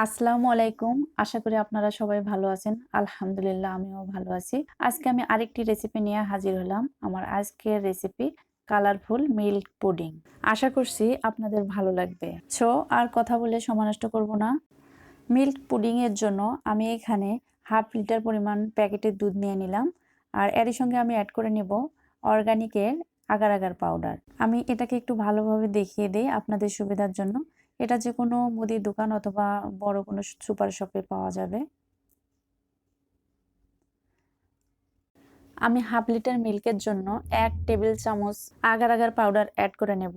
আসসালামু আলাইকুম। আশা করি আপনারা সবাই ভালো আছেন। আলহামদুলিল্লাহ আমিও ভালো আছি। আজকে আমি আরেকটি রেসিপি নিয়ে হাজির হলাম। আমার আজকের রেসিপি কালারফুল মিল্ক পুডিং। আশা করছি আপনাদের ভালো লাগবে। আর কথা বলে সময় নষ্ট করব না। মিল্ক পুডিং এর জন্য আমি এখানে হাফ লিটার পরিমাণ প্যাকেটের দুধ নিয়ে নিলাম। আর এরই সঙ্গে আমি অ্যাড করে নেব অর্গানিকের আগার আগার পাউডার। আমি এটাকে একটু ভালোভাবে দেখিয়ে দেই আপনাদের সুবিধার জন্য। এটা যে কোনো মুদির দোকান অথবা বড় কোনো সুপার শপে পাওয়া যাবে। আমি হাফ লিটার মিল্কের জন্য 1 টেবিল চামচ আগার আগার পাউডার অ্যাড করে নেব।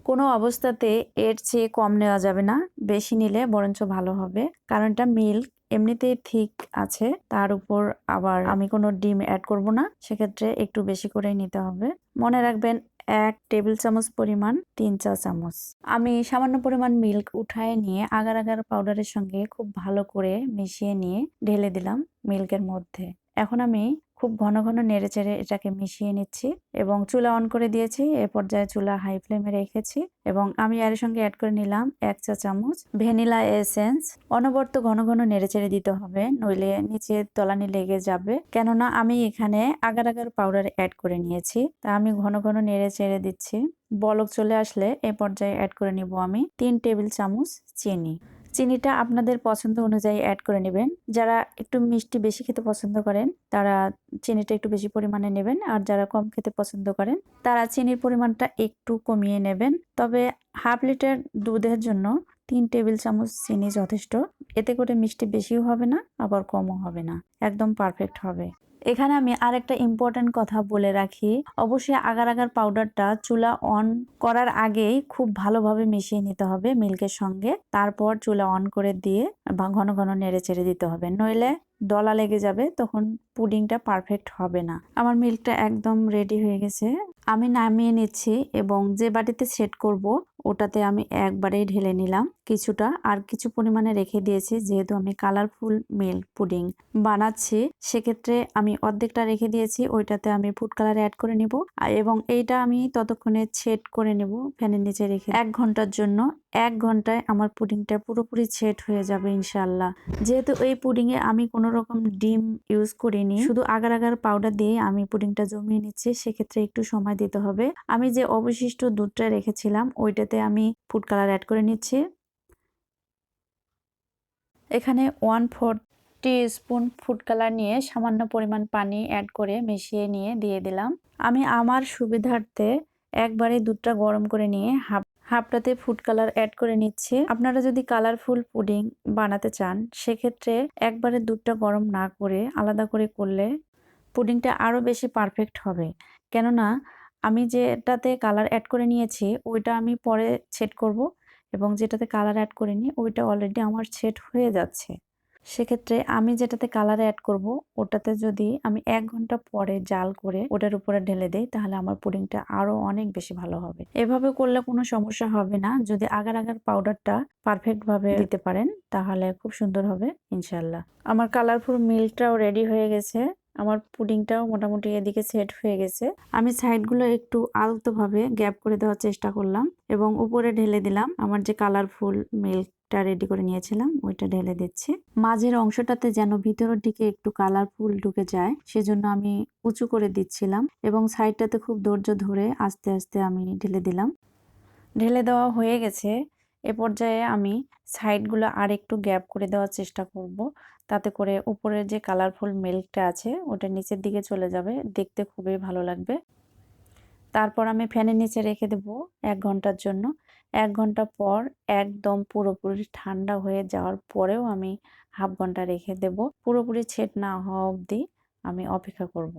কোনো অবস্থাতে এর চেয়ে কম নেওয়া যাবে না, বেশি নিলে বরঞ্চ ভালো হবে, কারণ এটা মিল্ক এমনিতেই ঠিক আছে, তার উপর আবার আমি কোনো ডিম অ্যাড করব না, সেক্ষেত্রে একটু বেশি করেই নিতে হবে। মনে রাখবেন 1 টেবিল চামচ পরিমাণ 3 চা চামচ। আমি সামান্য পরিমাণ মিল্ক উঠায় নিয়ে আগার আগার পাউডারের সঙ্গে খুব ভালো করে মিশিয়ে নিয়ে ঢেলে দিলাম মিল্কের মধ্যে। এখন আমি খুব ঘন ঘন নেড়েচেড়ে এটাকে মিশিয়ে নিচ্ছি এবং চুলা অন করে দিয়েছি। এ পর্যায়ে চুলা হাই ফ্লেমে রেখেছি এবং আমি এর সঙ্গে অ্যাড করে নিলাম 1 চা চামচ ভ্যানিলা এসেন্স। অনবরত ঘন ঘন নেড়েচেড়ে দিতে হবে, নইলে নিচে তলানি লেগে যাবে, কেননা আমি এখানে আগার আগার পাউডার অ্যাড করে নিয়েছি। তা আমি ঘন ঘন নেড়েচেড়ে দিচ্ছি। বলক চলে আসলে এ পর্যায়ে অ্যাড করে নিব আমি 3 টেবিল চামচ চিনি। চিনিটা আপনাদের পছন্দ অনুযায়ী অ্যাড করে নেবেন। যারা একটু মিষ্টি বেশি খেতে পছন্দ করেন তারা চিনিটা একটু বেশি পরিমাণে নেবেন, আর যারা কম খেতে পছন্দ করেন তারা চিনির পরিমাণটা একটু কমিয়ে নেবেন। তবে হাফ লিটার দুধের জন্য 3 টেবিল চামচ চিনি যথেষ্ট। এতে করে মিষ্টি বেশিও হবে না, আবার কমও হবে না, একদম পারফেক্ট হবে। এখানে আমি আরেকটা ইম্পর্টেন্ট কথা বলে রাখি, অবশ্যই আগার আগার পাউডারটা চুলা অন করার আগেই খুব ভালোভাবে মিশিয়ে নিতে হবে মিল্কের সঙ্গে, তারপর চুলা অন করে দিয়ে বা ঘন ঘন নেড়ে চেড়ে দিতে হবে, নইলে দলা লেগে যাবে, তখন পুডিংটা পারফেক্ট হবে না। আমার মিল্কটা একদম রেডি হয়ে গেছে, আমি নামিয়ে নিচ্ছি এবং যে বাটিতে সেট করব ওটাতে আমি একবারেই ঢেলে নিলাম কিছুটা, আর কিছু পরিমাণে রেখে দিয়েছি, যেহেতু আমি কালারফুল মিল্ক পুডিং বানাচ্ছি সেক্ষেত্রে আমি অর্ধেকটা রেখে দিয়েছি, ওইটাতে আমি ফুড কালার অ্যাড করে নিব এবং এইটা আমি ততক্ষণে সেট করে নেব ফ্যানের নিচে রেখে 1 ঘন্টার জন্য। 1 ঘন্টায় আমার পুডিংটা পুরোপুরি সেট হয়ে যাবে ইনশাআল্লাহ। যেহেতু এই পুডিংয়ে আমি কোনো রকম ডিম ইউজ করিনি, শুধু আগার আগার পাউডার দিয়ে আমি পুডিংটা জমিয়ে নিচ্ছি, সেক্ষেত্রে একটু সময় দিতে হবে। আমি যে অবশিষ্ট দুধটা রেখেছিলাম ওইটাতে আমি ফুড কালার অ্যাড করে নিচ্ছি। এখানে 1/4 টিস্পুন ফুড কালার নিয়ে সামান্য পরিমাণ পানি অ্যাড করে মিশিয়ে নিয়ে দিয়ে দিলাম। আমি আমার সুবিধার্থে একবারে দুধটা গরম করে নিয়ে হাফটাতে ফুড কালার অ্যাড করে নিচ্ছি। আপনারা যদি কালারফুল পুডিং বানাতে চান সেক্ষেত্রে একবারে দুধটা গরম না করে আলাদা করে করলে পুডিংটা আরও বেশি পারফেক্ট হবে, কেননা আমি যেটাতে কালার অ্যাড করে নিয়েছি ওইটা আমি পরে সেট করব এবং যেটাতে কালার অ্যাড করিনি ওইটা অলরেডি আমার সেট হয়ে যাচ্ছে। সেক্ষেত্রে আমি যেটাতে কালার অ্যাড করব ওটাতে যদি আমি 1 ঘন্টা পরে জাল করে ওটার উপরে ঢেলে দেই তাহলে আমার পুডিংটা আরও অনেক বেশি ভালো হবে। এভাবে করলে কোনো সমস্যা হবে না, যদি আগার আগার পাউডারটা পারফেক্টভাবে দিতে পারেন তাহলে খুব সুন্দর হবে ইনশাল্লাহ। আমার কালারফুল মিল্কটাও রেডি হয়ে গেছে, আমার পুডিংটাও মোটামুটি এদিকে সেট হয়ে গেছে। আমি সাইডগুলো একটু আলতোভাবে গ্যাপ করে দেওয়ার চেষ্টা করলাম এবং উপরে ঢেলে দিলাম আমার যে কালারফুল মিল্কটা রেডি করে নিয়েছিলাম ওইটা ঢেলে দিচ্ছি। মাঝের অংশটাতে যেন ভিতরের দিকে একটু কালারফুল ঢুকে যায় সেজন্য আমি উঁচু করে দিচ্ছিলাম এবং সাইডটাতে খুব ধৈর্য ধরে আস্তে আস্তে আমি ঢেলে দিলাম। ঢেলে দেওয়া হয়ে গেছে। এ পর্যায়ে আমি সাইডগুলো আর একটু গ্যাপ করে দেওয়ার চেষ্টা করব, তাতে করে উপরের যে কালারফুল মিল্কটা আছে ওটা নিচের দিকে চলে যাবে, দেখতে খুবই ভালো লাগবে। তারপর আমি ফ্যানের নিচে রেখে দেব 1 ঘন্টার জন্য। 1 ঘন্টা পর একদম পুরোপুরি ঠান্ডা হয়ে যাওয়ার পরেও আমি হাফ ঘন্টা রেখে দেব, পুরোপুরি সেট না হওয়া অবধি আমি অপেক্ষা করব।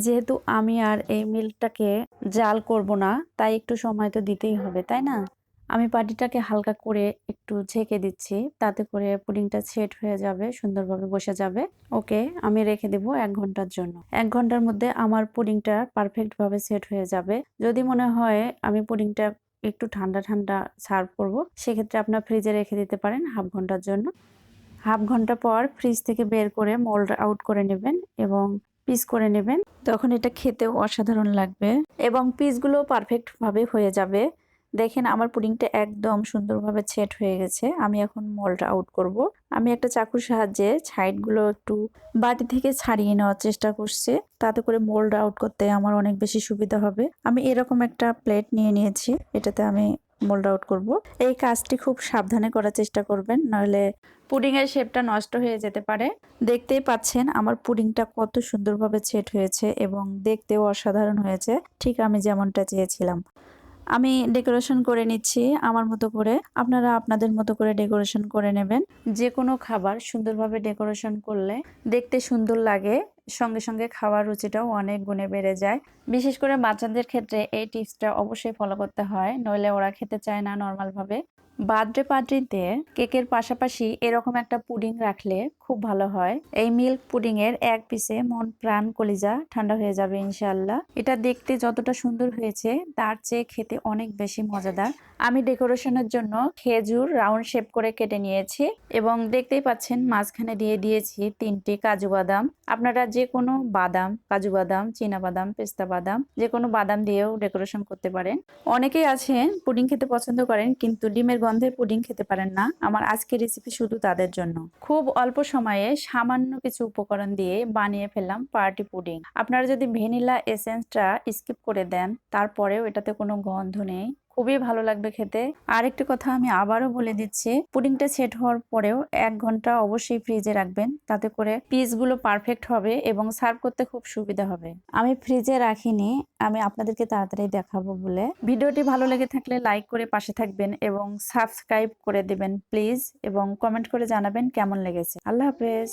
যেহেতু আমি আর এই মিল্কটাকে জাল করব না তাই একটু সময় তো দিতেই হবে, তাই না? আমি পাটিটাকে হালকা করে একটু ঝেঁকে দিচ্ছি, তাতে করে পুডিংটা সেট হয়ে যাবে, সুন্দরভাবে বসে যাবে। ওকে, আমি রেখে দেব 1 ঘন্টার জন্য। 1 ঘন্টার মধ্যে আমার পুডিংটা পারফেক্টভাবে সেট হয়ে যাবে। যদি মনে হয় আমি পুডিংটা একটু ঠান্ডা ঠান্ডা সার্ভ করব সেক্ষেত্রে আপনার ফ্রিজে রেখে দিতে পারেন হাফ ঘন্টার জন্য। হাফ ঘন্টা পর ফ্রিজ থেকে বের করে মোল্ড আউট করে নেবেন এবং পিস করে নেবেন, তখন এটা খেতেও অসাধারণ লাগবে এবং পিসগুলো পারফেক্টভাবে হয়ে যাবে। দেখেন আমার পুডিংটা একদম সুন্দরভাবে সেট হয়ে গেছে। আমি এখন মোল্ড আউট করব। আমি একটা চাকুর সাহায্যে সাইডগুলো একটু বাটি থেকে ছাড়িয়ে নেওয়ার চেষ্টা করছি, তাতে করে মোল্ড আউট করতে আমার অনেক বেশি সুবিধা হবে। আমি এরকম একটা প্লেট নিয়ে নিয়েছি, এটাতে আমি মোল্ড আউট করব। এই কাজটি খুব সাবধানে করার চেষ্টা করবেন, নইলে পুডিং এর শেপটা নষ্ট হয়ে যেতে পারে। দেখতেই পাচ্ছেন আমার পুডিংটা কত সুন্দরভাবে সেট হয়েছে এবং দেখতেও অসাধারণ হয়েছে, ঠিক আমি যেমনটা চেয়েছিলাম। আমি ডেকোরেশন করে নিচ্ছি আমার মতো করে, আপনারা আপনাদের মতো করে ডেকোরেশন করে নেবেন। যে কোনো খাবার সুন্দরভাবে ডেকোরেশন করলে দেখতে সুন্দর লাগে, সঙ্গে সঙ্গে খাওয়ার রুচিটাও অনেক গুণে বেড়ে যায়। বিশেষ করে বাচ্চাদের ক্ষেত্রে এই টিপসটা অবশ্যই ফলো করতে হয়, নইলে ওরা খেতে চায় না নর্মালভাবে। বার্থডে পার্টিতে কেকের পাশাপাশি এরকম একটা পুডিং রাখলে খুব ভালো হয়। এই মিল্ক পুডিং এর এক পিসে মন প্রাণ কলিজা ঠান্ডা হয়ে যাবে ইনশাআল্লাহ। এটা দেখতে যতটা সুন্দর হয়েছে তার চেয়ে খেতে অনেক বেশি মজাদার। আমি ডেকোরেশনের জন্য খেজুর রাউন্ড শেপ করে কেটে নিয়েছি এবং দেখতেই পাচ্ছেন মাঝখানে দিয়ে দিয়েছি 3টি কাজু বাদাম। আপনারা যে কোনো বাদাম, কাজু বাদাম, চীনা বাদাম, পেস্তা বাদাম, যে কোনো বাদাম দিয়েও ডেকোরেশন করতে পারেন। অনেকেই আছেন পুডিং খেতে পছন্দ করেন কিন্তু ডিমের গন্ধে পুডিং খেতে পারেন না। আমার আজকের রেসিপি শুধু তাদের জন্য। খুব অল্প সময়ে সামান্য কিছু উপকরণ দিয়ে বানিয়ে ফেললাম পার্টি পুডিং। আপনারা যদি ভ্যানিলা এসেন্সটা স্কিপ করে দেন, তারপরেও এটাতে কোনো গন্ধ নেই, খুবই ভালো লাগবে খেতে। আরেকটি কথা আমি আবারও বলে দিচ্ছি, পুডিংটা সেট হওয়ার পরেও 1 ঘন্টা অবশ্যই ফ্রিজে রাখবেন, তাতে করে পিসগুলো পারফেক্ট হবে এবং সার্ভ করতে খুব সুবিধা হবে। আমি ফ্রিজে রাখিনি, আমি আপনাদেরকে তাড়াতাড়ি দেখাবো বলে। ভিডিওটি ভালো লেগে থাকলে লাইক করে পাশে থাকবেন এবং সাবস্ক্রাইব করে দিবেন প্লিজ, এবং কমেন্ট করে জানাবেন কেমন লেগেছে। আল্লাহ হাফেজ।